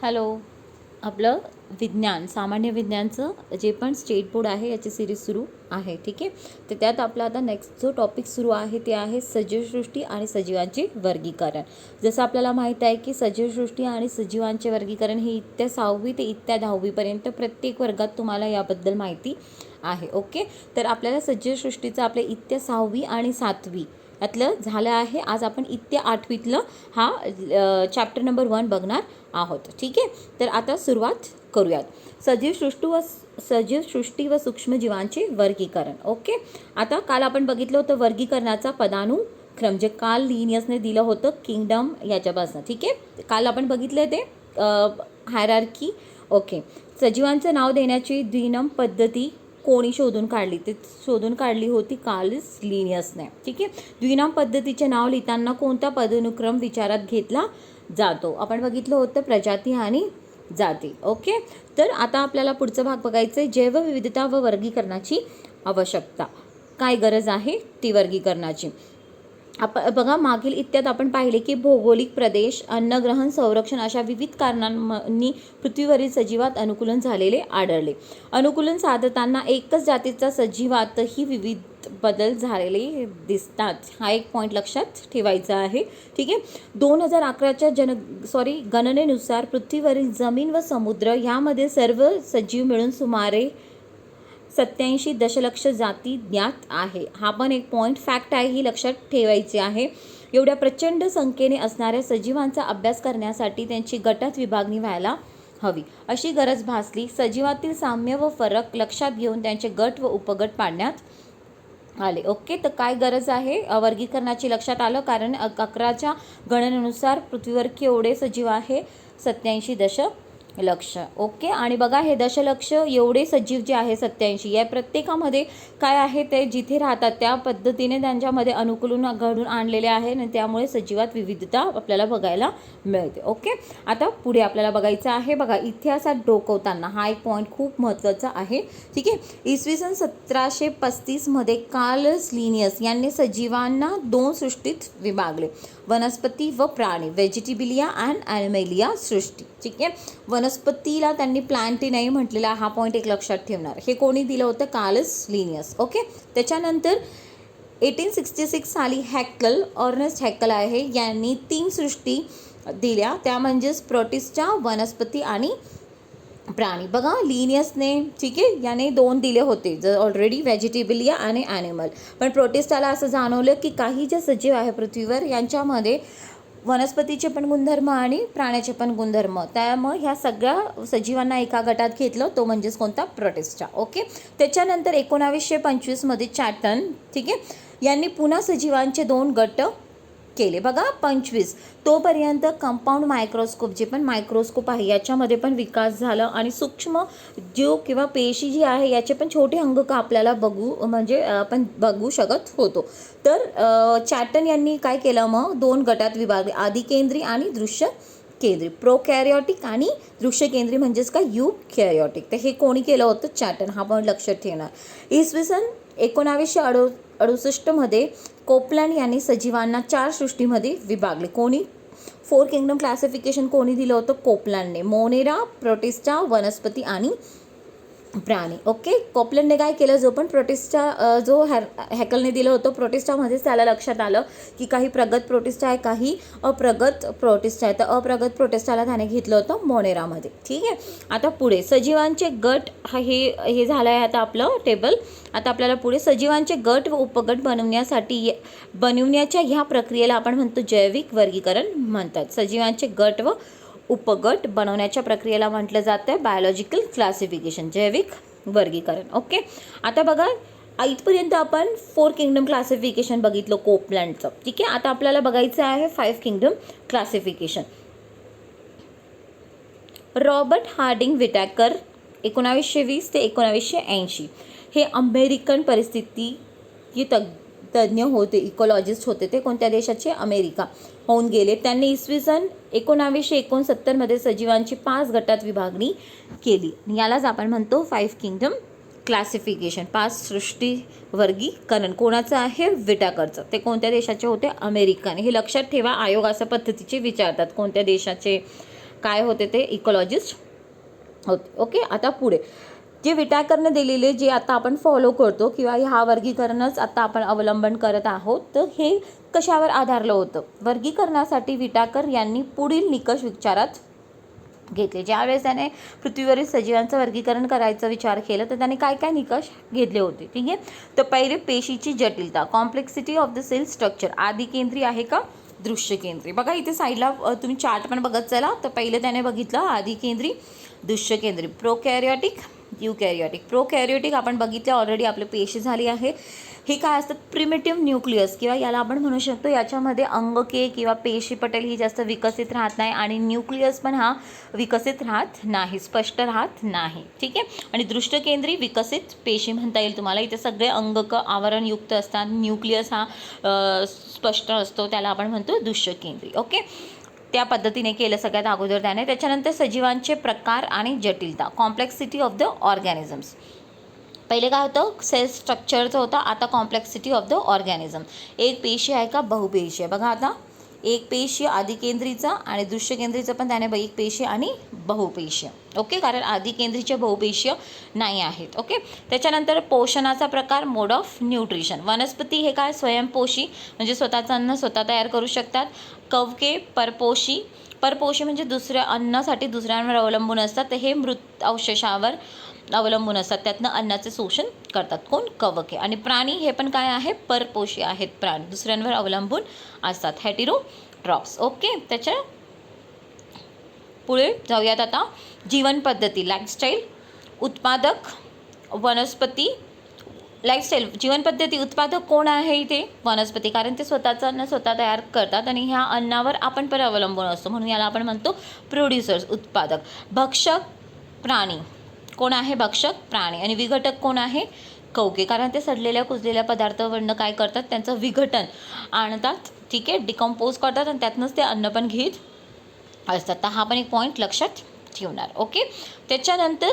Hello. आपलं विज्ञान, सामान्य विज्ञानचं जे पण स्टेट बोर्ड आहे याची सिरीज सुरू आहे. ठीक आहे. तर त्यात आपला आता नेक्स्ट जो टॉपिक सुरू आहे ते आहे सजीवसृष्टी आणि सजीवांचे वर्गीकरण. जसं आपल्याला माहीत आहे की सजीवसृष्टी आणि सजीवांचे वर्गीकरण हे इयत्ता 6वी ते इयत्ता 10वीपर्यंत प्रत्येक वर्गात तुम्हाला याबद्दल माहिती आहे. ओके. तर आपल्याला सजीवसृष्टीचं आपल्या इयत्ता 6वी आणि 7वी यातलं झालं आहे. आज आपण इयत्ता 8वीतलं हा चॅप्टर नंबर 1 बघणार आहोत. ठीक आहे. तर आता सुरुवात करूयात. सजीवसृष्टी व सूक्ष्मजीवांचे वर्गीकरण. ओके. आता काल आपण बघितलं होतं वर्गीकरणाचा पदानुक्रम, जे काल लिनियसने दिलं होतं किंगडम याच्यापासून. ठीक आहे. काल आपण बघितलं ते हायरार्की. ओके. सजीवांचं नाव देण्याची द्विनम पद्धती कोणी शोधून काढली? ते शोधून काढली होती कार्लस लिनियसने. ठीक आहे. द्विनाम पद्धतीचे नाव लिहिताना कोणता पदानुक्रम विचारात घेतला जातो? आपण बघितलं होतं प्रजाती आणि जाती. ओके. तर आता आपल्याला पुढचा भाग बघायचा आहे, जैवविविधता व वर्गीकरणाची आवश्यकता. काय गरज आहे ती वर्गीकरणाची? बघा, मागील इत्यात आपण पाहिले की भौगोलिक प्रदेश, अन्नग्रहण, संरक्षण अशा विविध कारणांनी पृथ्वीवरील सजीवात अनुकूलन झालेले आढळले. अनुकूलन साधताना एकच जातीचा सजीवातही विविध बदल झालेले दिसतात. हा एक पॉईंट लक्षात ठेवायचा आहे. ठीक आहे. 2011च्या गणनेनुसार पृथ्वीवरील जमीन व समुद्र यामध्ये सर्व सजीव मिळून सुमारे 87 दशलक्ष जाती ज्ञात आहे. हा पण एक पॉईंट फॅक्ट आहे, ही लक्षात ठेवायची आहे. एवढ्या प्रचंड संख्येने असणाऱ्या सजीवांचा अभ्यास करण्यासाठी त्यांची गटात विभागणी व्हायला हवी, अशी गरज भासली. सजीवातील साम्य व फरक लक्षात घेऊन त्यांचे गट व उपगट पाडण्यात आले. ओके. तर काय गरज आहे वर्गीकरणाची लक्षात आलं, कारण 11च्या गणनेनुसार पृथ्वीवर केवढे सजीव आहे? 87 दशलक्ष. ओके. आणि बघा, हे दशलक्ष एवढे सजीव जे आहे 87, या प्रत्येकामध्ये काय आहे, ते जिथे राहतात त्या पद्धतीने त्यांच्यामध्ये अनुकूलन घडून आणलेले आहे आणि त्यामुळे सजीवात विविधता आपल्याला बघायला मिळते. ओके. आता पुढे आपल्याला बघायचं आहे. बघा, इतिहासात डोकवताना हा एक पॉईंट खूप महत्त्वाचा आहे. ठीक आहे. इसवी सन 1735 कार्लस लिनियस यांनी सजीवांना 2 सृष्टीत विभागले, वनस्पती व प्राणी, व्हेजिटेबिलिया अँड ॲनिमेलिया सृष्टी. ठीक आहे. वनस्पतीला त्यांनी प्लांटिनाई म्हटलेला, हा पॉईंट एक लक्षात ठेवणार. हे कोणी दिलं होतं? Carolus Linnaeus. ओके. त्याच्यानंतर 1866 साली अर्नेस्ट हॅकल आहे यांनी 3 सृष्टी दिल्या, त्या म्हणजेच प्रोटिस्टा, वनस्पती आणि प्राणी. बघा, लिनियसने, ठीक आहे, याने 2 दिले होते, जर ऑलरेडी व्हेजिटेबिलिया आणि ॲनिमल. पण प्रोटिस्टाला असं जाणवलं की काही जे सजीव आहे पृथ्वीवर यांच्यामध्ये वनस्पतीचे पण गुणधर्म आणि प्राण्याचे पण गुणधर्म, त्यामुळे ह्या सगळ्या सजीवांना एका गटात घेतलं, तो म्हणजेच कोणता? प्रोटिस्टा. ओके. त्याच्यानंतर 1925 चॅटन, ठीक आहे, यांनी पुन्हा सजीवांचे 2 गट केले. बघा, 25 तोपर्यंत कंपाऊंड मायक्रोस्कोप, जे पण मायक्रोस्कोप आहे याच्यामध्ये पण विकास झाला आणि सूक्ष्म जीव किंवा पेशी जी आहे याचे पण छोटे अंग आपल्याला आपण बघू शकत होतो. तर चॅटन यांनी काय केलं, मग 2 गटात विभागले, आदिकेंद्री आणि दृश्य केंद्री, प्रोकॅरियोटिक आणि दृश्य केंद्री म्हणजेच काय? युकॅरियोटिक. तर हे कोणी केलं होतं? चॅटन. हा पण लक्षात ठेवणार. इसवी सन 1968 कोपलँड यांनी सजीवांना 4 सृष्टीमध्ये विभागले. कोणी? 4 किंगडम क्लासिफिकेशन कोणी दिलं होतं? कोपलँडने. मोनेरा, प्रोटिस्टा, वनस्पती आणि प्राणी. ओके. कोपलँडने काय केलं, जो पण प्रोटिस्टा जो हॅकलने दिलं होतं प्रोटिस्टामध्येच त्याला लक्षात आलं की काही प्रगत प्रोटिस्टा आहे, काही अप्रगत प्रोटिस्टा आहे. तर अप्रगत प्रोटिस्टाला त्याने घेतलं होतं मोनेरामध्ये. ठीक आहे. आता पुढे सजीवांचे गट, हे झालं आहे आता आपलं टेबल. आता आपल्याला पुढे सजीवांचे गट व उपगट बनवण्याच्या ह्या प्रक्रियेला आपण म्हणतो जैविक वर्गीकरण म्हणतात. सजीवांचे गट व उपगट बनवण्याच्या प्रक्रियेला म्हटलं जातं बायोलॉजिकल क्लासिफिकेशन, जैविक वर्गीकरण. ओके. आता बघा, इथपर्यंत आपण 4 किंगडम क्लासिफिकेशन बघितलं कोपलँडचं. ठीक आहे. आता आपल्याला बघायचं आहे 5 किंगडम क्लासिफिकेशन. रॉबर्ट हार्डिंग विटॅकर 1920 ते 1980 हे अमेरिकन परिस्थिती तज्ज्ञ होते, इकॉलॉजिस्ट होते. ते कोणत्या देशाचे? अमेरिका होऊन गेले. त्यांनी इसवी सन 1969 सजीवांची 5 गटात विभागणी केली. यालाच आपण म्हणतो 5 किंगडम क्लासिफिकेशन, 5 सृष्टी वर्गीकरण. कोणाचं आहे? विटॅकरचं. ते कोणत्या देशाचे होते? अमेरिकन. हे लक्षात ठेवा, आयोग अशा पद्धतीचे विचारतात, कोणत्या देशाचे काय होते ते इकॉलॉजिस्ट होते. ओके, आता पुढे जे विटाकरने दिलेले जे आता आपण फॉलो करतो किंवा ह्या वर्गीकरणच आता आपण अवलंबन करत आहोत, तर हे कशावर आधारलं होतं? वर्गीकरणासाठी विटाकर यांनी पुढील निकष विचारात घेतले. ज्यावेळेस त्याने पृथ्वीवरील सजीवांचं वर्गीकरण करायचा विचार केला तर त्याने काय काय निकष घेतले होते? ठीक आहे, तर पहिले पेशीची जटिलता, complexity of the cell structure, आदिकेंद्री आहे का दृश्य केंद्री? बघा इथे साईडला तुम्ही चार्ट पण बघत चला. तर पहिले त्याने बघितलं आदिकेंद्री, दृश्य केंद्री, प्रोकॅरियोटिक, युकॅरियोटिक. प्रोकॅरियोटिक आपण बघितलं ऑलरेडी, आपली पेशी झाली आहे. हे काय असतात? प्रिमिटिव्ह न्यूक्लियस किंवा याला आपण म्हणू शकतो याच्यामध्ये अंगके किंवा पेशी पटेल ही जास्त विकसित राहत नाही आणि न्यूक्लियस पण हा विकसित राहत नाही, स्पष्ट राहत नाही. ठीक आहे, आणि दृष्टकेंद्री विकसित पेशी म्हणता येईल तुम्हाला. इथे सगळे अंगक आवरणयुक्त असतात, न्यूक्लियस हा स्पष्ट असतो, त्याला आपण म्हणतो दृश्यकेंद्री. ओके, त्या पद्धतीने केलं सगळ्यात अगोदर त्याने. त्याच्यानंतर सजीवांचे प्रकार आणि जटिलता, कॉम्प्लेक्सिटी ऑफ द ऑर्गॅनिझम्स. पहिले काय होतं? सेल स्ट्रक्चरचं होतं, आता कॉम्प्लेक्सिटी ऑफ द ऑर्गॅनिझम. एक पेशी आहे का बहुपेशी आहे? बघा आता एक पेशी आदिकेंद्रीचा आणि दृश्यकेंद्रीचं पण त्याने एक पेशी आणि बहुपेशीय. ओके, कारण आदिकेंद्रीचे बहुपेशीय नाही आहेत. ओके, त्याच्यानंतर पोषणाचा प्रकार, मोड ऑफ न्यूट्रिशन. वनस्पती हे काय? स्वयंपोषी म्हणजे स्वतःचं अन्न स्वतः तयार करू शकतात. कवके परपोषी, परपोषी म्हणजे दुसऱ्या अन्नासाठी दुसऱ्यांवर अवलंबून असतात, तर हे मृत अवशेषावर अवलंबून असतात, त्यातनं अन्नाचे शोषण करतात. कोण? कवके. आणि प्राणी हे पण काय आहे? परपोषी आहेत प्राणी, दुसऱ्यांवर अवलंबून असतात, हेटेरोट्रॉप्स. ओके, त्याच्या पुढे जाऊयात आता. जीवन पद्धती, लाईफस्टाईल, उत्पादक, वनस्पती. लाईफस्टाईल, जीवनपद्धती, उत्पादक कोण आहे इथे? वनस्पती, कारण ते स्वतःचं अन्न स्वतः तयार करतात आणि ह्या अन्नावर आपण पण अवलंबून असतो, म्हणून याला आपण म्हणतो प्रोड्युसर्स, उत्पादक. भक्षक प्राणी कोण आहे? भक्षक प्राणी. आणि विघटक कोण आहे? कवके, कारण ते सडलेल्या कुजलेल्या पदार्थावरनं काय करतात? त्यांचं विघटन आणतात. ठीक आहे, डिकम्पोज करतात आणि त्यातनंच ते अन्न पण घेत असतात. तर हा पण एक पॉईंट लक्षात ठेवणार. ओके, त्याच्यानंतर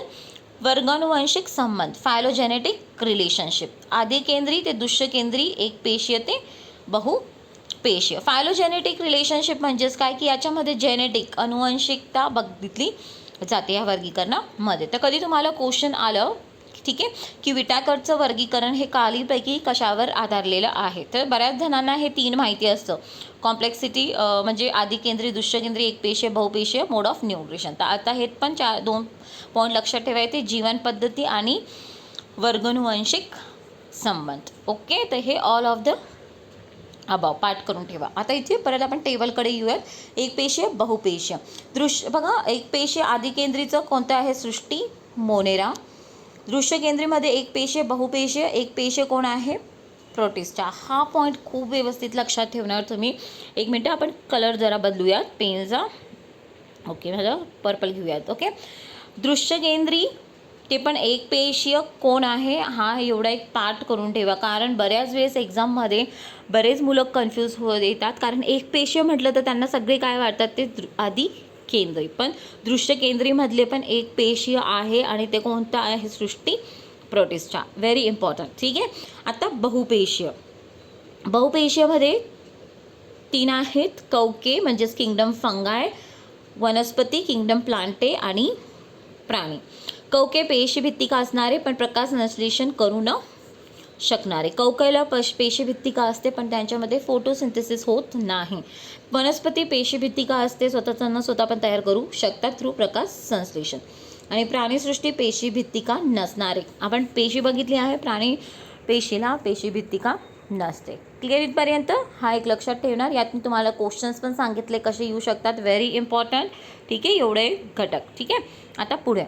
वर्गानुवंशिक संबंध, फायलोजेनेटिक रिलेशनशिप. आदिकेंद्री ते दृश्यकेंद्री, एक पेशीय ते बहुपेशीय. फायलोजेनेटिक रिलेशनशिप म्हणजेच काय की याच्यामध्ये जेनेटिक अनुवंशिकता बघितली जाते या वर्गीकरणामध्ये. तर कधी तुम्हाला क्वेश्चन आलं, ठीक आहे, की विटाकरचं वर्गीकरण हे खालीलपैकी कशावर आधारलेलं आहे? तर बऱ्याच जणांना हे 3 माहिती असतं. कॉम्प्लेक्सिटी म्हणजे आदिकेंद्री, दृश्यकेंद्री, एकपेशीय, बहुपेशीय, मोड ऑफ न्यूट्रिशन. तर आता हे पण 2 पॉईंट लक्षात ठेवायचे, जीवन पद्धती आणि वर्गानुवंशिक संबंध. ओके, तर हे ऑल ऑफ द अबाव पाठ करून ठेवा. आता इथे परत आपण टेबलकडे येऊयात. एकपेशीय, बहुपेशीय. बघा, एकपेशीय आदिकेंद्रीचं कोणतं आहे? सृष्टी, मोनेरा. दृश्यकेंद्रीमध्ये एकपेशीय, बहुपेशीय, एकपेशीय कोण आहे? प्रोटिस्टा. हा पॉईंट खूप व्यवस्थित लक्षात ठेवणार तुम्ही. एक मिनटं, आपण कलर जरा बदलूयात पेनचा. ओके, माझं पर्पल घेऊयात. ओके, दृश्यकेंद्री ते पण एकपेशीय कोण आहे? हा एवढा एक पाठ करून ठेवा, कारण बऱ्याच वेळेस एक्झाममध्ये बरेच मुलं कन्फ्यूज होत येतात. कारण एकपेशीय म्हटलं तर त्यांना सगळे काय वाटतात? ते आदिकेंद्री. पण दृश्यकेंद्रीमधले पण एकपेशीय आहे आणि ते कोणतं आहे? सृष्टी, प्रोटिस्टा. Very important. ठीक आहे, आता बहुपेशीय. बहुपेशीयमध्ये 3 आहेत. कवके म्हणजेच किंगडम फंगाय, वनस्पती किंगडम प्लांटे आणि प्राणी. कवके पेशीभित्तिका असणारे पण प्रकाश संश्लेषण करू न शकणारे. कवकेला पेशीभित्तिका असते पण त्यांच्यामध्ये फोटोसिंथेसिस होत नाही. वनस्पती पेशीभित्तिका असते, स्वतःचं अन्न स्वतः पण तयार करू शकतात थ्रू प्रकाश संश्लेषण. आणि प्राणीसृष्टी पेशीभित्तिका नसणारे. आपण पेशी बघितली आहे, प्राणी पेशीला पेशीभित्तिका नसते. क्लिअर इथपर्यंत? हा एक लक्षात ठेवणार. यात मी तुम्हाला क्वेश्चन्स पण सांगितले कसे येऊ शकतात, व्हेरी इम्पॉर्टंट. ठीक आहे, एवढे घटक. ठीक आहे, आता पुढे.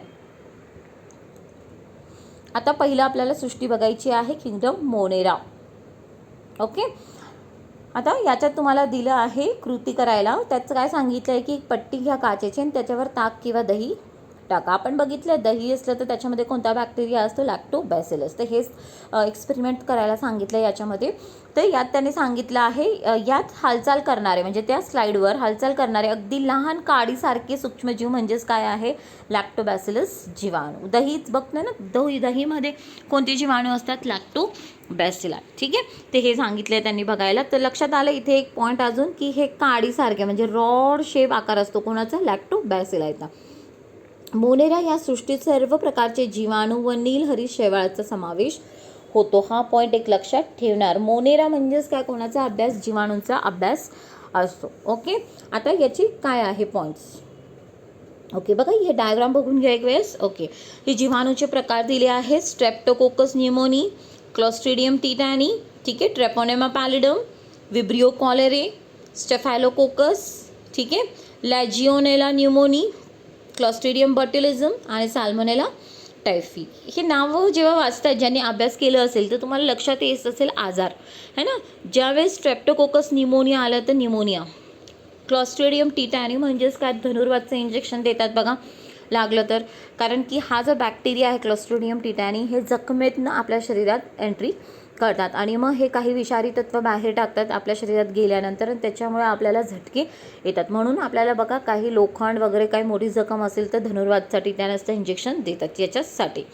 आता पहिलं आपल्याला सृष्टी बघायची आहे, किंगडम मोनेरा. ओके, आता याच्यात तुम्हाला दिलं आहे कृती करायला. त्याचं काय सांगितलं आहे की पट्टी घ्या काचेची आणि त्याच्यावर ताक किंवा दही टाका. आपण बघितलं दही असलं तर त्याच्यामध्ये कोणता बॅक्टेरिया असतो, लॅक्टोबॅसिलस. तर हेच एक्सपेरिमेंट करायला सांगितलं याच्यामध्ये. तर यात त्यांनी सांगितलं आहे यात हालचाल करणारे म्हणजे त्या स्लाईडवर हालचाल करणारे अगदी लहान काडीसारखे सूक्ष्मजीव म्हणजेच काय आहे, लॅक्टोबॅसिलस जीवाणू. दहीच बघतोय ना, दहीमध्ये कोणते जीवाणू असतात, लॅक्टोबॅसिला. ठीक आहे, ते हे सांगितले त्यांनी बघायला. तर लक्षात आलं इथे एक पॉईंट अजून की हे काडीसारखे म्हणजे रॉड शेप आकार असतो कोणाचा, लॅक्टोबॅसिला येतात. मोनेरा या सृष्टीत सर्व प्रकारचे जीवाणू व नीलहरित शैवाळाचा समावेश होतो. हा पॉईंट एक लक्षात ठेवणार. मोनेरा म्हणजेच काय, कोणाचा अभ्यास, जीवाणूंचा अभ्यास असतो. ओके, आता याची काय आहे पॉईंट्स. ओके, बघा हे डायग्राम बघून घ्या एक वेळेस. ओके, हे जीवाणूचे प्रकार दिले आहेत. स्ट्रेप्टोकोकस न्यूमोनी, क्लॉस्ट्रिडियम टिटॅनी, ठीक आहे, ट्रेपोनेमा पॅलिडम, विब्रियो कॉलेरे, स्टेफॅलोकोकस, ठीक आहे, लॅजिओनेला न्यूमोनी, क्लॉस्ट्रिडियम बॉट्युलिझम आणि साल्मोनेला टायफी. हे नावं जेव्हा वाचतात ज्यांनी अभ्यास केलं असेल तर तुम्हाला लक्षात येत असेल आजार है ना. ज्यावेळेस स्ट्रेप्टोकोकस न्यूमोनिया आलं तर न्यूमोनिया, क्लॉस्ट्रिडियम टिटॅनी म्हणजेच काय, धनुर्वातचं इंजेक्शन देतात बघा लागलं तर. कारण की हा जो बॅक्टेरिया आहे क्लॉस्ट्रिडियम टिटॅनी हे जखमेतनं आपल्या शरीरात एंट्री करतात आणि मग हे काही विषारी तत्व बाहेर टाकतात आपल्या शरीरात गेल्यानंतर, त्याच्यामुळे आपल्याला झटके येतात. म्हणून आपल्याला बघा काही लोखंड वगैरे काही मोठी जखम असेल तर धनुर्वातसाठी त्यानंतर इंजेक्शन देतात याच्यासाठी.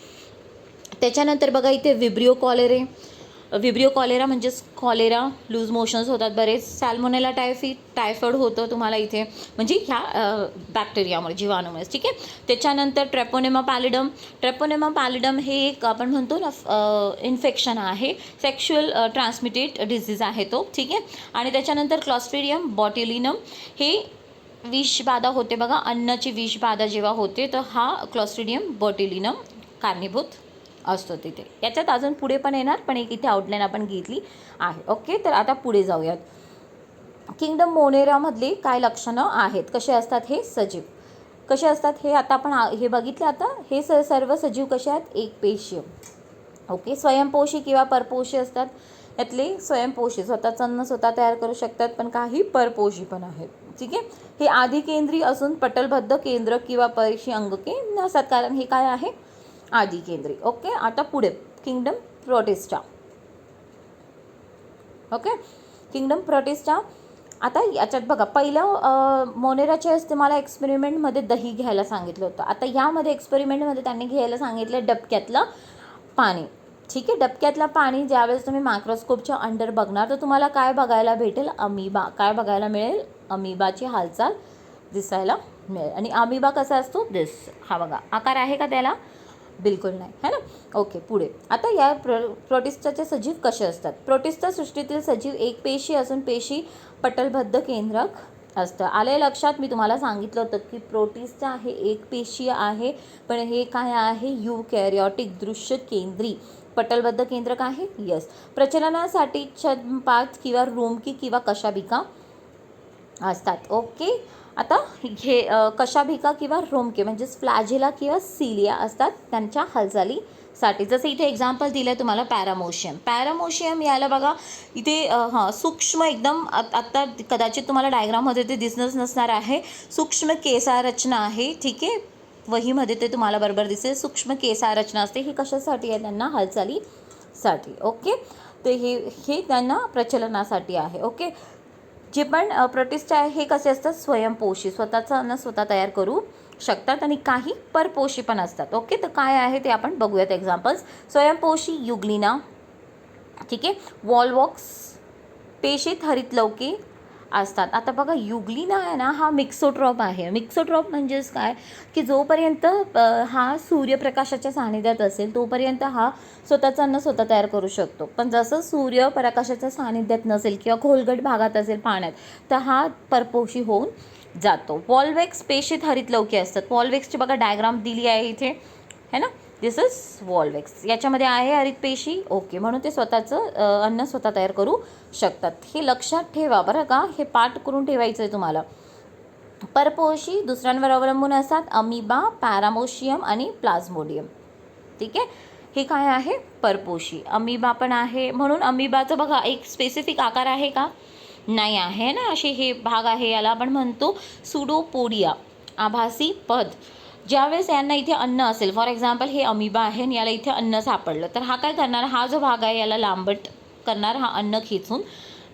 त्याच्यानंतर बघा इथे विब्रियो कॉलेरा म्हणजेच कॉलेरा, लूज मोशन्स होतात बरेच. सॅल्मोनेला टायफी, टायफॉइड होतं तुम्हाला इथे म्हणजे ह्या बॅक्टेरियामुळे, जीवाणूमुळे. ठीक आहे, त्याच्यानंतर ट्रेपोनेमा पॅलिडम हे एक आपण म्हणतो ना इन्फेक्शन आहे, सेक्शुअल ट्रान्समिटेड डिझीज आहे तो. ठीक आहे, आणि त्याच्यानंतर क्लॉस्ट्रिडियम बॉट्युलिनम हे विषबाधा होते बघा, अन्नाची विषबाधा जेव्हा होते तर हा क्लॉस्ट्रिडियम बॉट्युलिनम कारणीभूत असतो तिथे. याच्यात अजून पुढे पण येणार, पण एक इथे आउटलाईन आपण घेतली आहे. ओके, तर आता पुढे जाऊयात. किंगडम मोनेरामधली काय लक्षणं आहेत, कसे असतात हे सजीव, कसे असतात हे आता आपण हे बघितले. आता हे सर्व सजीव कसे आहेत, एकपेशीय. ओके, स्वयंपोषी किंवा परपोषी असतात. यातले स्वयंपोषी स्वतःचं अन्न स्वतः तयार करू शकतात, पण काही परपोषी पण आहेत. ठीक आहे, हे आदिकेंद्री असून पटलबद्ध केंद्र किंवा पेशी अंगके नसतात, कारण हे काय आहे, आदिकेंद्री. ओके, आता पुढे kingdom protista. Okay, kingdom protista. आता याच्यात बघा पहिलं मोनेराच्या वेळेस तुम्हाला एक्सपेरिमेंटमध्ये दही घ्यायला सांगितलं होतं. आता यामध्ये एक्सपेरिमेंटमध्ये त्यांनी घ्यायला सांगितलं डबक्यातलं पाणी. ठीक आहे, डबक्यातलं पाणी ज्यावेळेस तुम्ही मायक्रोस्कोपच्या अंडर बघणार तर तुम्हाला काय बघायला भेटेल, अमिबा. काय बघायला मिळेल, अमिबाची हालचाल दिसायला मिळेल. आणि अमिबा कसा असतो, दिस, हा बघा आकार आहे का त्याला, बिलकुल नाही है ना. ओके, पुढे आता या प्रोटिस्टाचे सजीव कसे असतात. प्रोटिस्टा सृष्टीतील सजीव एकपेशी असून पेशी पटलबद्ध केंद्रक असतं. आले लक्षात, मी तुम्हाला सांगितलं होतं की प्रोटिस्टा हे एकपेशीय आहे, पण हे काय आहे, युकॅरियोटिक दृश्य केंद्री पटलबद्ध केंद्रक आहे. यस, प्रचलनासाठी छद्मपात किंवा रोमकी किंवा कशाभिका असतात. ओके, आता हे कशाभिका किंवा रोमके म्हणजेच फ्लॅजेला किंवा सिलिया असतात त्यांच्या हालचालीसाठी. जसं इथे एक्झाम्पल दिलं आहे तुम्हाला पॅरामोशियम याला बघा इथे सूक्ष्म एकदम आत्ता कदाचित तुम्हाला डायग्राममध्ये ते दिसणंच नसणार आहे, सूक्ष्म केसारचना आहे. ठीक आहे, वहीमध्ये ते तुम्हाला बरोबर दिसेल, सूक्ष्म केसारचना असते. ही कशासाठी आहे, त्यांना हालचालीसाठी. ओके, तर हे त्यांना प्रचलनासाठी आहे. ओके, जे पण प्रोटिस्ट आहे हे कसे असतात, स्वयंपोषी, स्वतःचं अन्न स्वतः तयार करू शकतात आणि काही परपोषी पण असतात. ओके, तर काय आहे ते आपण बघूयात एक्झाम्पल्स. स्वयंपोषी युग्लिना, ठीक आहे, वॉलवॉक्स, पेशीत हरितलौके असतात. आता बघा युग्लिना आहे ना, हा मिक्सोट्रॉप आहे. मिक्सोट्रॉप म्हणजेच काय की जोपर्यंत हा सूर्यप्रकाशाच्या सानिध्यात असेल तोपर्यंत हा स्वतःचं अन्न स्वतः तयार करू शकतो, पण जसं सूर्यप्रकाशाच्या सानिध्यात नसेल किंवा खोलगट भागात असेल पाण्यात तर हा परपोषी होऊन जातो. वॉलवेक्स पेशीत हरितलौके असतात. वॉलवेक्सची बघा डायग्राम दिली आहे इथे है ना, दिस इज वॉलवेक्स. याच्यामध्ये आहे हरित पेशी. ओके, म्हणून ते स्वतःचं अन्न स्वतः तयार करू शकतात. हे लक्षात ठेवा बरं का, हे पाठ करून ठेवायचं आहे तुम्हाला. परपोषी दुसऱ्यांवर अवलंबून असतात, अमिबा, पॅरामोशियम आणि प्लाझ्मोडियम. ठीक आहे, हे काय आहे, परपोषी. अमिबा पण आहे, म्हणून अमिबाचं बघा एक स्पेसिफिक आकार आहे का, नाही आहे ना, असे हे भाग आहे. याला आपण म्हणतो सुडोपोडिया, आभासी पद. ज्यावेळेस यांना इथे अन्न असेल, फॉर एक्झाम्पल हे अमिबा आहे आणि याला इथे अन्न सापडलं, तर हा काय करणार, हा जो भाग आहे याला लांबट करणार, हा अन्न खेचून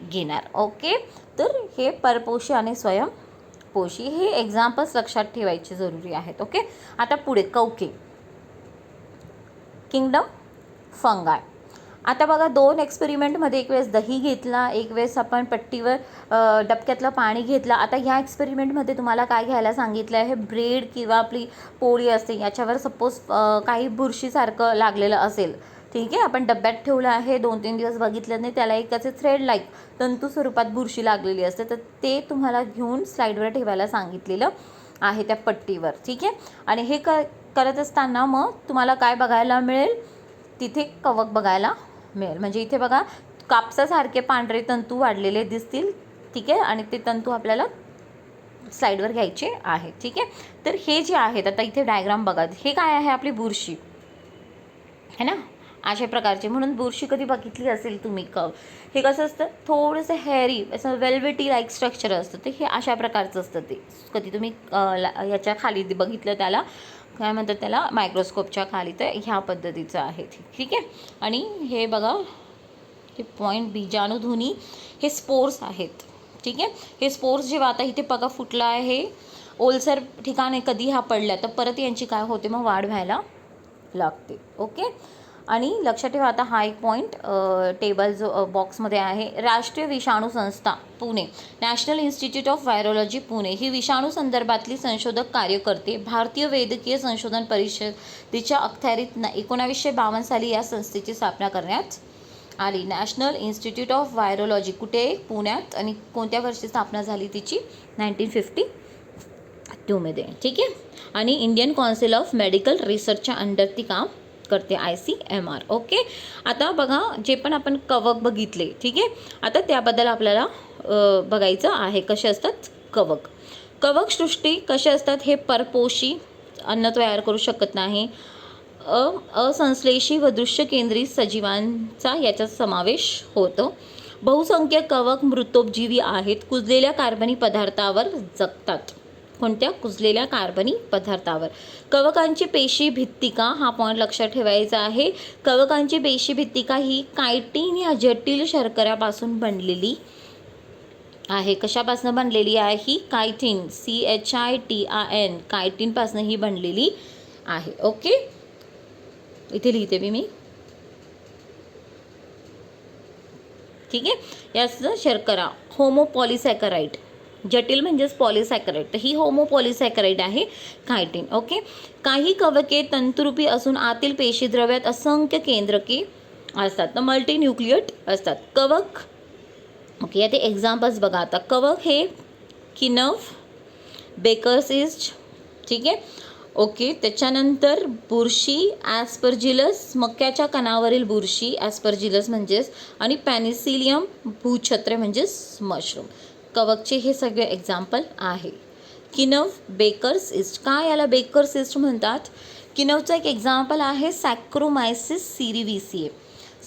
घेणार. ओके, तर हे परपोषी आणि स्वयंपोषी हे एक्झाम्पल्स लक्षात ठेवायचे जरुरी आहेत. ओके, आता पुढे कवके, किंगडम फंगाय. आता बघा, 2 एक्सपेरिमेंटमध्ये एक वेळेस दही घेतला, एक वेळेस आपण पट्टीवर डबक्यातलं पाणी घेतलं. आता ह्या एक्सपेरिमेंटमध्ये तुम्हाला काय घ्यायला सांगितलं आहे, ब्रेड किंवा आपली पोळी असते याच्यावर सपोज काही बुरशीसारखं लागलेलं असेल, ठीक आहे, आपण डब्यात ठेवलं आहे, 2-3 दिवस बघितलं नाही, त्याला एक त्याचे थ्रेड लाईक तंतू स्वरूपात बुरशी लागलेली असते, तर ते तुम्हाला घेऊन स्लाईडवर ठेवायला सांगितलेलं आहे त्या पट्टीवर. ठीक आहे, आणि हे करत असताना मग तुम्हाला काय बघायला मिळेल, तिथे कवक बघायला मिळेल. म्हणजे इथे बघा, कापसासारखे पांढरे तंतू वाढलेले दिसतील. ठीक आहे, आणि ते तंतू आपल्याला स्लाईडवर घ्यायचे आहे. ठीक आहे, तर हे जे आहेत, आता इथे डायग्राम बघा, हे काय आहे, आपली बुरशी है ना, अशा प्रकारचे. म्हणून बुरशी कधी बघितली असेल तुम्ही, हे कसं असतं, थोडंसं हेअरी असं वेल्वेटी लाईक स्ट्रक्चर असतं, ते हे अशा प्रकारचं असतं. ते कधी तुम्ही याच्या खाली बघितलं, त्याला काय म्हणतात, त्याला मायक्रोस्कोपच्या खाली, तर ह्या पद्धतीचं आहे. ठीक आहे, आणि हे बघा, हे पॉईंट बीजाणुध्वनी, हे स्पोर्स आहेत. ठीक आहे, हे स्पोर्स जेव्हा आता इथे बघा फुटला आहे, ओलसर ठिकाणी कधी हा पडला, तर परत यांची काय होते, मग वाढ व्हायला लागते. ओके, आणि लक्षात ठेवा, आता हा एक पॉईंट टेबल जो बॉक्समध्ये आहे, राष्ट्रीय विषाणू संस्था Pune, National Institute of Virology Pune, ही विषाणू संदर्भातली संशोधक कार्य करते. भारतीय वैद्यकीय संशोधन परिषदेच्या अखत्यारीत 1952 साली या संस्थेची स्थापना करण्यात आली. नॅशनल इन्स्टिट्यूट ऑफ व्हायरोलॉजी कुठे, पुण्यात, आणि कोणत्या वर्षी स्थापना झाली तिची, 1952 मध्ये. ठीक आहे, आणि इंडियन काउन्सिल ऑफ मेडिकल रिसर्चच्या अंडर ती काम करते, ICMR. ओके, आता बघा, जे पण आपण कवक बघितले, ठीक आहे, आता त्याबद्दल आपल्याला बघायचं आहे, कसे असतात कवक. कवक सृष्टी कसे असतात, हे परपोषी, अन्न तयार करू शकत नाही, असंश्लेषी व दृश्य केंद्रित सजीवांचा याच्यात समावेश होतो. बहुसंख्य कवक मृतोपजीवी आहेत, कुजलेल्या कार्बनी पदार्थावर जगतात. कोणत्या, कुजलेल्या कार्बनी पदार्थावर. कवकांची पेशी भित्तिका, हा पॉईंट लक्षात ठेवायचा आहे. कवकांची पेशी भित्तिका ही कायटिन या जटिल शर्कऱ्यापासून बनलेली आहे. कशापासून बनलेली आहे ही, कायटिन, CHITIN, कायटिनपासून ही बनलेली आहे. ओके, इथे लिहिते मी. ठीक आहे, याचं शर्करा होमोपॉलिसॅकराइड, जटिल म्हणजेच पॉलिसॅकराइड, तर ही होमोपॉलिसॅकराइड आहे कायटिन. ओके, काही कवके तंतुरूपी असून आतील पेशीद्रव्यात असंख्य केंद्रके असतात, तर मल्टीन्यूक्लिएट असतात. कवक, ओके, याचे एक्झाम्पल्स बघा. आता कवक हे किनफ, बेकर्स इस्ट, ठीक आहे, ओके, त्याच्यानंतर बुरशी, ॲस्परजिलस, मक्याच्या कणावरील बुरशी, ॲस्परजिलस म्हणजेच, आणि पॅनिसिलियम भूछत्र म्हणजेच मशरूम. कवकचे हे सगळे एक्झाम्पल आहे. किनफ, बेकर्स इस्ट, काय याला बेकर्स इस्ट म्हणतात, किनफचं एक एक्झाम्पल आहे सॅक्रोमायसिस सिरिव्हिसिए.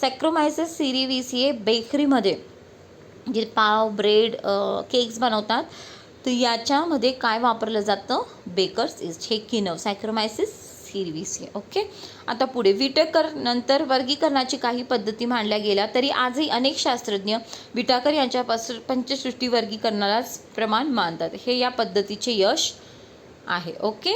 सॅक्रोमायसिस सिरिव्हिसिए बेकरीमध्ये जे पाव, ब्रेड, केक्स बनवतात, तर याच्यामध्ये काय वापरलं जातं, बेकर्स इस्ट, हे किनफ, सॅक्रोमायसिस सिरिव्हिसिए. ओके, आता पुढे विटेकर नंतर वर्गीकरणाची काही पद्धती मांडल्या गेल्या, तरी आजही अनेक शास्त्रज्ञ विटेकर यांच्यापासून पंचसृष्टी वर्गीकरणालाच प्रमाण मानतात. हे या पद्धतीचे यश आहे. ओके,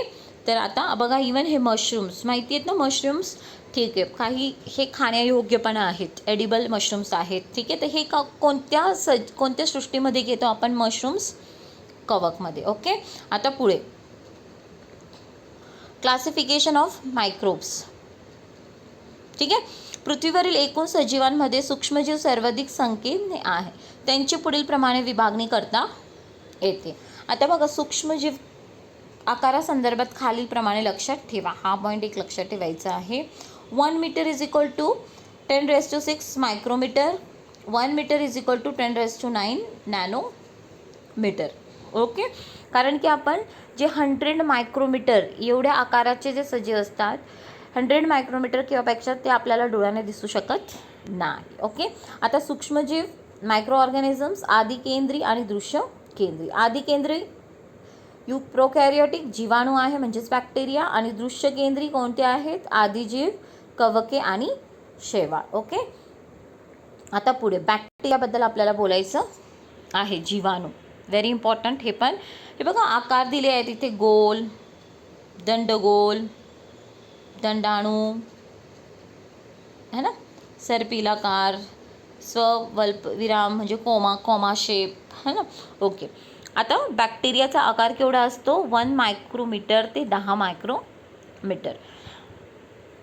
तर आता बघा, इवन हे मशरूम्स माहिती आहेत ना, मशरूम्स, ठीक आहे, काही हे खाण्यायोग्य पण आहेत, एडिबल मशरूम्स आहेत. ठीक आहे, तर हे कोणत्या सृष्टीमध्ये घेतो आपण, मशरूम्स, कवकमध्ये. ओके, आता पुढे क्लासिफिकेशन ऑफ मायक्रोब्स. ठीक आहे, पृथ्वीवरील एकूण सजीवांमध्ये सूक्ष्मजीव सर्वाधिक संख्येने आहे, त्यांची पुढील प्रमाणे विभागणी करता येते. आता बघा, सूक्ष्मजीव आकारासंदर्भात खालील प्रमाणे लक्षात ठेवा, हा पॉईंट एक लक्षात ठेवायचा आहे. 1 metre is equal to 10⁶ micrometre, 1 metre is equal to 10⁹ nanometre. Okay, कारण की आपण जे 100 मायक्रोमीटर एवढ्या आकाराचे जे सजीव असतात, 100 मायक्रोमीटर किंवा पेक्षा, ते आपल्याला डोळ्याने दिसू शकत नाही. ओके, आता सूक्ष्मजीव, मायक्रो ऑर्गॅनिझम्स, आदिकेंद्री आणि दृश्य केंद्री. आदिकेंद्री प्रोकॅरियोटिक जीवाणू आहे म्हणजेच बॅक्टेरिया, आणि दृश्य केंद्री कोणते आहेत? आदिजीव, कवके आणि शैवाल. ओके. आता पुढे बॅक्टेरियाबद्दल आपल्याला बोलायचं आहे. जीवाणू व्हेरी इम्पॉर्टंट. हे पण हे बघा आकार दिले आहेत इथे, गोल, दंडगोल, दंडाणू है ना, सर्पिलाकार, स्वल्प विराम म्हणजे कॉमा शेप है ना. ओके. आता बॅक्टेरियाचा आकार केवढा असतो? 1 मायक्रोमीटर ते 10 मायक्रोमीटर.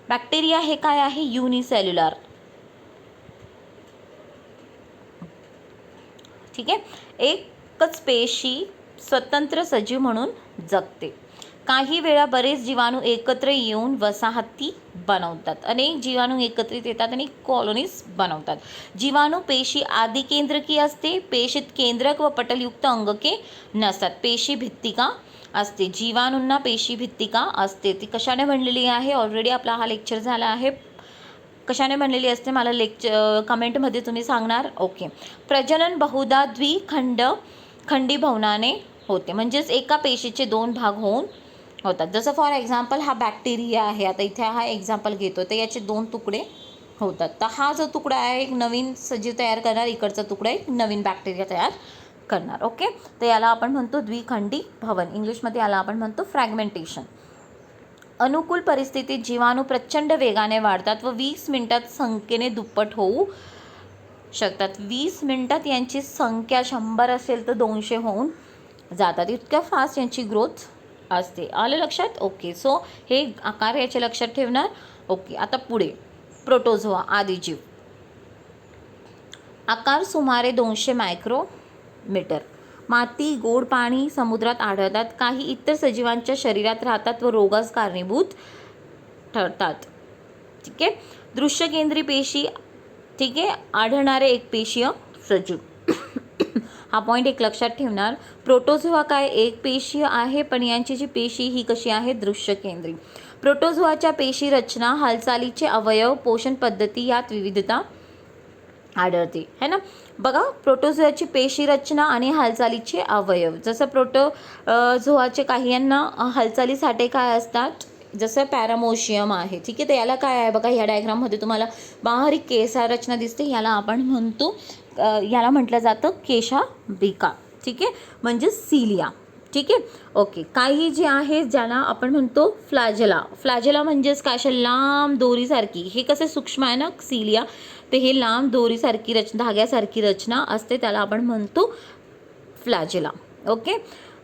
बॅक्टेरिया हे काय आहे? युनिसेल्युलर. ठीक आहे. एकच पेशी स्वतंत्र सजीव म्हणून जगते. काही वेळा बरेच जीवाणू एकत्र येऊन वसाहती बनवतात. अनेक जीवाणू एकत्रित येतात आणि कॉलोनीज बनवतात. जीवाणू पेशी आदिकेंद्रकी असते. पेशीत केंद्रक व पटलयुक्त अंगके नसतात. पेशी भित्तिका असते. जीवाणूंना पेशी भित्तिका असते. ती कशाने बनलेली आहे? ऑलरेडी आपला हा लेक्चर झाला आहे. कशाने बनलेली असते मला कमेंटमध्ये तुम्ही सांगणार. ओके. प्रजनन बहुधा खंडीभवनाने होते, म्हणजेच एका पेशीचे 2 भाग होऊन होतात. जसं फॉर एक्झाम्पल हा बॅक्टेरिया आहे. आता इथे हा एक्झाम्पल घेतो, तर याचे 2 तुकडे होतात. तर हा जो तुकडा आहे एक नवीन सजीव तयार करणार, इकडचा तुकडा एक नवीन बॅक्टेरिया तयार करणार. ओके. तर याला आपण म्हणतो द्विखंडी भवन. इंग्लिशमध्ये याला आपण म्हणतो फ्रॅगमेंटेशन. अनुकूल परिस्थितीत जीवाणू प्रचंड वेगाने वाढतात व 20 मिनिटात संख्येने दुप्पट होऊ शकतात. 20 मिनिटात यांची संख्या 100 असेल तर 200 होऊन जातात. इतक्या फास्ट यांची ग्रोथ असते. आलं लक्षात? ओके. सो हे आकार याचे लक्षात ठेवणार. ओके. आता पुढे प्रोटोझोआ आदिजीव. आकार सुमारे 200 मायक्रोमीटर. माती, गोड पाणी, समुद्रात आढळतात. काही इतर सजीवांच्या शरीरात राहतात व रोगास कारणीभूत ठरतात. ठीक आहे. दृश्य केंद्री पेशी. ठीक आहे. आढळणारे एकपेशीय सजीव. हा पॉईंट एक लक्षात ठेवणार. प्रोटोझोआ काय एक पेशीय आहे, पण यांची जी पेशी ही कशी आहे? दृश्य केंद्री. प्रोटोझोआच्या पेशी रचना, हालचालीचे अवयव, पोषण पद्धती यात विविधता आढळते है ना. बघा प्रोटोझोआची पेशी रचना आणि हालचालीचे अवयव. जसं प्रोटोझोआचे काही यांना हालचालीसाठी काय असतात? जसं पॅरामोशियम आहे. ठीक आहे. तर याला काय आहे बघा, ह्या डायग्राममध्ये तुम्हाला बारीक केसा रचना दिसते. याला आपण म्हणतो, याला म्हटलं जातं केशाबिका. ठीक आहे. म्हणजे सिलिया. ठीक आहे. ओके. काही जे आहे ज्याला आपण म्हणतो फ्लॅजेला. फ्लॅजेला म्हणजेच काय? अशा लांब दोरीसारखी. हे कसे सूक्ष्म आहे ना सिलिया, तर हे लांब दोरीसारखी धाग्यासारखी रचना असते, त्याला आपण म्हणतो फ्लॅजेला. ओके.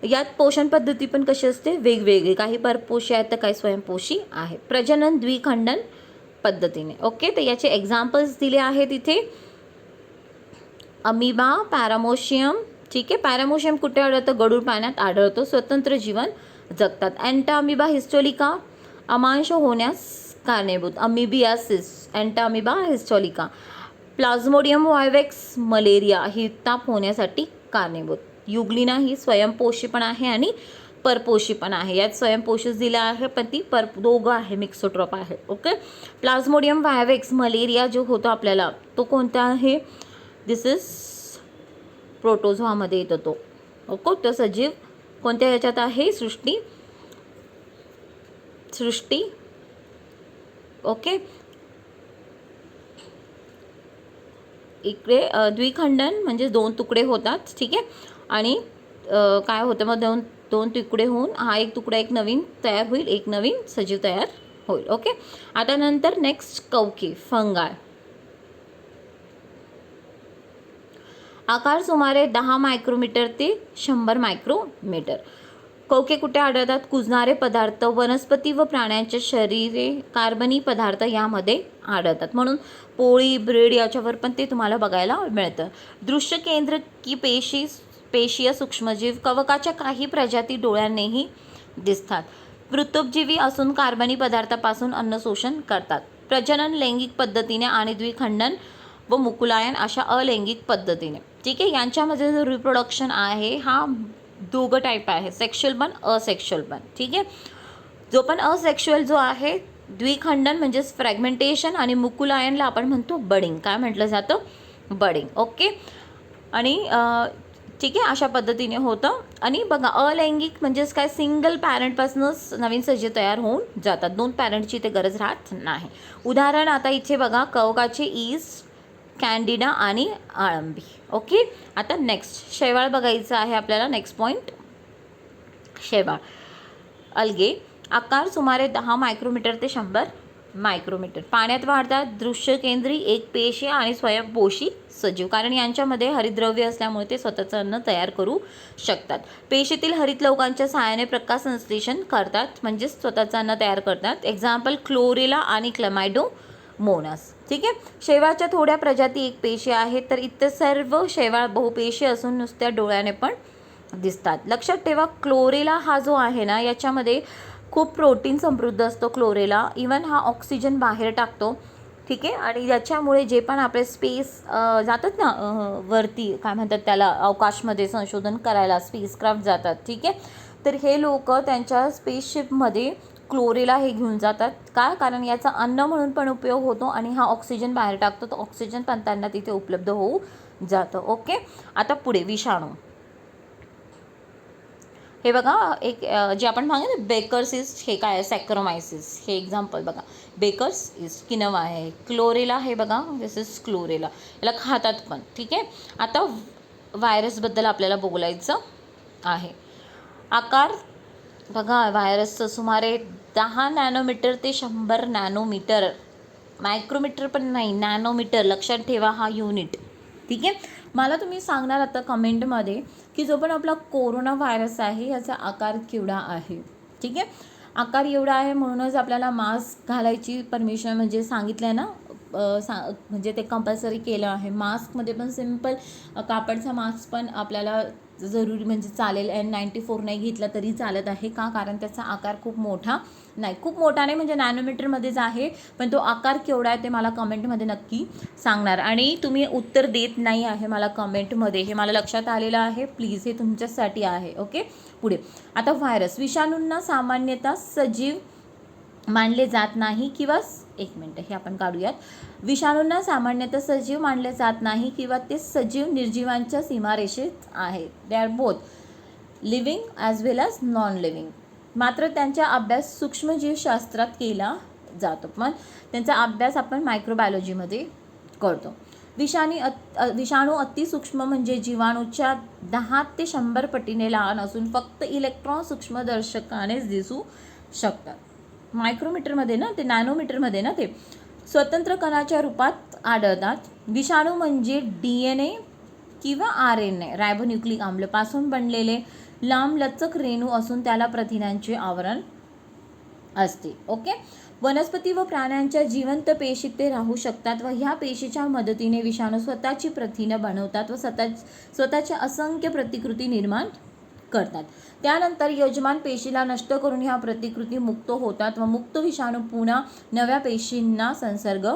यात पोषण पद्धती पण कशी असते? वेगवेगळी. काही परपोषी आहेत तर काही स्वयंपोषी आहे. प्रजनन द्विखंडन पद्धतीने. ओके. तर याचे एक्झाम्पल्स दिले आहेत इथे. अमिबा, पॅरामोशियम. ठीक आहे. पॅरामोशियम कुठे आढळतं? गढूळ पाण्यात आढळतो. स्वतंत्र जीवन जगतात. अँटामिबा हिस्टोलिका अमांश होण्यास कारणीभूत. अमिबियासिस, अँटामिबा हिस्टोलिका. प्लाझ्मोडियम वायवेक्स मलेरिया ही ताप होण्यासाठी कारणीभूत. युग्लिना ही स्वयंपोषी पण आहे आणि परपोषी पण आहे. यात स्वयंपोषीच दिला आहे, पण ती दोघं आहे, मिक्सोट्रॉप आहे. ओके. प्लाझ्मोडियम वायवेक्स मलेरिया जो होतो आपल्याला, तो कोणता आहे? दिस इज प्रोटोझोआमध्ये येतो तो. ओके. तो सजीव कोणत्या याच्यात आहे? सृष्टी. ओके. इकडे द्विखंडन म्हणजे 2 तुकडे होतात. ठीक आहे. आणि काय होतं मग दोन तुकडे होऊन हा एक तुकडा एक नवीन तयार होईल, एक नवीन सजीव तयार होईल. ओके. आता नंतर नेक्स्ट कवके, फंगाय. आकार सुमारे 10 मायक्रोमीटर ते 100 मायक्रोमीटर. कवके कुठे आढळतात? कुजणारे पदार्थ, वनस्पती व प्राण्यांच्या शरीरे, कार्बनी पदार्थ यामध्ये आढळतात. म्हणून पोळी, ब्रेड याच्यावर पण ते तुम्हाला बघायला मिळतं. दृश्य केंद्र की पेशीय सूक्ष्मजीव. कवकाच्या काही प्रजाती डोळ्यांनीही दिसतात. पृथुकजीवी असून कार्बनी पदार्थापासून अन्न शोषण करतात. प्रजनन लैंगिक पद्धतीने आणि द्विखंडन व मुकुलायन अशा अलैंगिक पद्धतीने. ठीक आहे. यांच्यामध्ये जो रिप्रोडक्शन आहे हा दोघं टाईप आहे, सेक्शुअल पण असेक्शुअल पण. ठीक आहे. जो पण असेक्शुअल जो आहे द्विखंडन म्हणजेच फ्रॅगमेंटेशन, आणि मुकुलायनला आपण म्हणतो बडिंग. काय म्हटलं जातं? बडिंग. ओके. आणि ठीक आहे, अशा पद्धतीने होतं. आणि बघा अलैंगिक म्हणजेच काय, सिंगल पॅरेंटपासूनच नवीन सजीव तयार होऊन जातात, 2 पॅरेंटची ते गरज राहत नाही. उदाहरण आता इथे बघा, कवकाचे ईस्ट, कॅन्डिडा आणि आळंबी. ओके, आता नेक्स्ट शैवाळ बघायचं आहे आपल्याला. नेक्स्ट पॉईंट, शैवाळ. अलगे, आकार सुमारे 10 मायक्रोमीटर ते 100 मायक्रोमीटर. पाण्यात वाढतात, दृश्यकेंद्री, एकपेशीय आणि स्वयंपोषी सजीव, कारण यांच्यामध्ये हरितद्रव्य असल्यामुळे ते स्वतःचं अन्न तयार करू शकतात. पेशीतील हरितलवकांच्या सहाय्याने प्रकाश संश्लेषण करतात, म्हणजेच स्वतःचं अन्न तयार करतात. एक्झाम्पल क्लोरेला आणि क्लॅमायडोमोनास. ठीक आहे, शैवाळच्या थोड्या प्रजाती एकपेशीय आहेत, तर इतर सर्व शैवाळ बहुपेशीय असून नुसत्या डोळ्याने पण दिसतात. लक्षात ठेवा, क्लोरेला हा जो आहे ना, याच्यामध्ये खूप प्रोटीन समृद्ध असतो क्लोरेला. इवन हा ऑक्सिजन बाहेर टाकतो. ठीक आहे, आणि याच्यामुळे जे पण आपले स्पेस जातात ना वरती, काय म्हणतात त्याला, अवकाशमध्ये संशोधन करायला स्पेसक्राफ्ट जातात. ठीक आहे, तर हे लोक त्यांच्या स्पेसशिपमध्ये क्लोरेला हे घेऊन जातात. का? कारण याचा अन्न म्हणून पण उपयोग होतो आणि हा ऑक्सिजन बाहेर टाकतो, तर ऑक्सिजन पण त्यांना तिथे उपलब्ध होऊ जातं. ओके, आता पुढे विषाणू. हे बघा, एक जे आपण म्हणतो ना बेकर्स इस्ट, हे काय आहे, सॅक्रोमायसिस. हे एक्झाम्पल बघा, बेकर्स इस्ट किनवा आहे. क्लोरेला हे बघा, दिस इज क्लोरेला, याला खातात पण. ठीक आहे, आता व्हायरसबद्दल आपल्याला बोलायचं आहे. आकार बघा, व्हायरसचं सुमारे 10 नॅनोमीटर ते 100 नॅनोमीटर, मायक्रोमीटर पण नाही, नॅनोमीटर. लक्षात ठेवा हा युनिट. ठीक आहे, मला तुम्ही सांगणार आता कमेंटमध्ये की जो पण आपला कोरोना व्हायरस आहे याचा आकार केवढा आहे. ठीक आहे, आकार एवढा आहे म्हणूनच आपल्याला मास्क घालायची परमिशन म्हणजे सांगितलं आहे ना, म्हणजे ते कंपल्सरी केलं आहे. मास्कमध्ये पण सिम्पल कापडचा मास्क पण आपल्याला जरुरी म्हणजे चालेल. N94 नाही घेतला तरी चालत आहे. का? कारण त्याचा आकार खूप मोठा नाही, खूप मोठा नाही म्हणजे नॅनोमीटरमध्येच आहे, पण तो आकार केवढा आहे ते मला कमेंटमध्ये नक्की सांगणार. आणि तुम्ही उत्तर देत नाही आहे मला कमेंटमध्ये, हे मला लक्षात आलेलं आहे. प्लीज, हे तुमच्यासाठी आहे. ओके, पुढे आता व्हायरस. विषाणूंना सामान्यतः सजीव मानले जात नाही किंवा एक मिनटं हे आपण काढूयात. विषाणूंना सामान्यतः सजीव मानले जात नाही किंवा ते सजीव निर्जीवांच्या सीमारेषेत आहेत. They are both living as well as non living. मात्र त्यांचा अभ्यास सूक्ष्मजीवशास्त्रात केला जातो, पण त्यांचा अभ्यास आपण मायक्रोबायोलॉजीमध्ये करतो. विषाणू अतिसूक्ष्म म्हणजे जीवाणूच्या 10 ते 100 पटीने लहान असून फक्त इलेक्ट्रॉन सूक्ष्मदर्शकानेच दिसू शकतात. मायक्रोमीटरमध्ये ना ते, नॅनोमीटरमध्ये ना ते, स्वतंत्र कणाच्या रूपात आढळतात. विषाणू म्हणजे DNA किंवा RNA रायबोन्यूक्लिक आम्लपासून बनलेले लांब लचक रेणू असून त्याला प्रथिनांचे आवरण असते. ओके, वनस्पती व प्राण्यांच्या जिवंत पेशीत ते राहू शकतात व ह्या पेशीच्या मदतीने विषाणू स्वतःची प्रथिनं बनवतात व स्वतःच्या असंख्य प्रतिकृती निर्माण करतात. त्यानंतर यजमान पेशीला नष्ट करून ह्या प्रतिकृती मुक्त होतात व मुक्त विषाणू पुन्हा नव्या पेशींना संसर्ग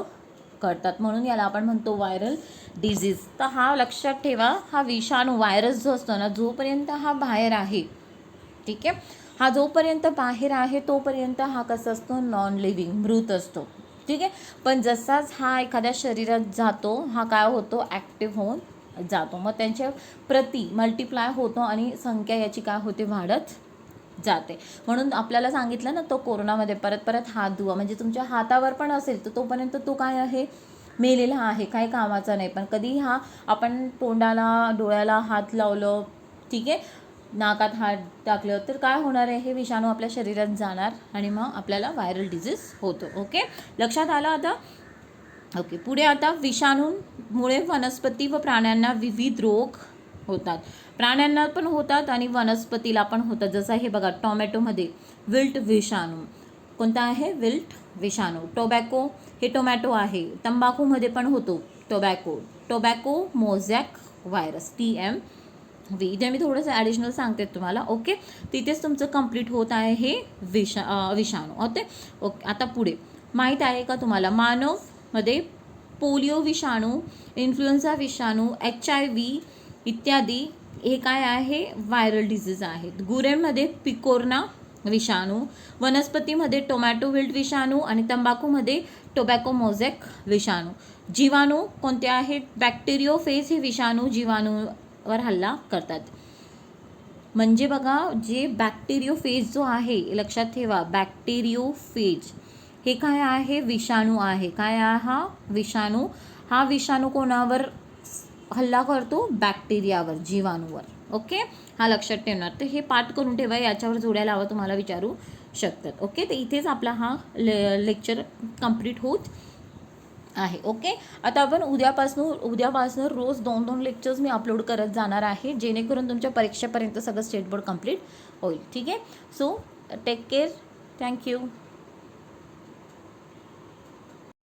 करतात, म्हणून याला आपण म्हणतो व्हायरल डिझीज. तर हा लक्षात ठेवा, हा विषाणू व्हायरस जो असतो ना, जोपर्यंत हा बाहेर आहे, ठीक आहे, हा जोपर्यंत बाहेर आहे तोपर्यंत हा कसा असतो, नॉन लिव्हिंग, मृत असतो. ठीक आहे, पण जसाच हा एखाद्या शरीरात जातो हा काय होतो, ॲक्टिव्ह होऊन जातो. मग त्यांच्या प्रती मल्टिप्लाय होतो आणि संख्या याची काय होते, वाढत जाते. म्हणून आपल्याला सांगितलं ना, तो कोरोनामध्ये परत हात धुवा, म्हणजे तुमच्या हातावर पण असेल तर तोपर्यंत तो काय आहे, मेलेला आहे, काय कामाचा नाही. पण कधी हा आपण तोंडाला डोळ्याला हात लावलं, ठीक आहे, नाकात हात टाकलं तर काय होणार आहे, हे विषाणू आपल्या शरीरात जाणार आणि मग आपल्याला व्हायरल डिझीज होतो. ओके, लक्षात आलं आता. ओके, पुढे आता विषाणूंमुळे वनस्पती व प्राण्यांना विविध रोग होतात. प्राण्यांना पण होतात आणि वनस्पतीला पण होतात. जसं हे बघा, टोमॅटोमध्ये विल्ट विषाणू. कोणता आहे, विल्ट विषाणू. टोबॅको, हे टोमॅटो आहे. तंबाखूमध्ये पण होतो टोबॅको मोझॅक व्हायरस, TMV. इथे मी थोडंसं ॲडिशनल सांगते तुम्हाला. ओके, तिथेच तुमचं कंप्लीट होत आहे हे विषाणू होते. ओके, आता पुढे माहीत आहे का तुम्हाला, मानवमध्ये पोलिओ विषाणू, इन्फ्लुएन्झा विषाणू, HIV इत्यादी हे काय आहे, व्हायरल डिझीज आहेत. गुरेमध्ये पिकोर्ना विषाणू, वनस्पतीमध्ये टोमॅटो विल्ट विषाणू आणि तंबाखूमध्ये टोबॅको मोझॅक विषाणू. जीवाणू कोणते आहेत, बॅक्टेरियोफेज हे विषाणू जीवाणू वर हल्ला करतात. म्हणजे बघा, जे बॅक्टेरियोफेज जो आहे, लक्षात ठेवा, बॅक्टेरियोफेज हे काय आहे? विषाणू आहे. काय आहे हा? विषाणू. हा विषाणू कोणावर हल्ला करतो? बॅक्टेरियावर, जीवाणूवर. ओके, हा लक्षात ठेवणार. तर हे पाठ करून ठेवा, याच्यावर जोड्या लावा, तुम्हाला विचारू शकतात. ओके, तर इथेच आपला हा लेक्चर कंप्लीट होत आहे. ओके, आता आपण उद्यापासून रोज 2-2 लेक्चर्स मी अपलोड करत जाणार आहे, जेणेकरून तुमच्या परीक्षेपर्यंत सगळं स्टेट बोर्ड कंप्लीट होईल. ठीक आहे. So take care. थँक्यू.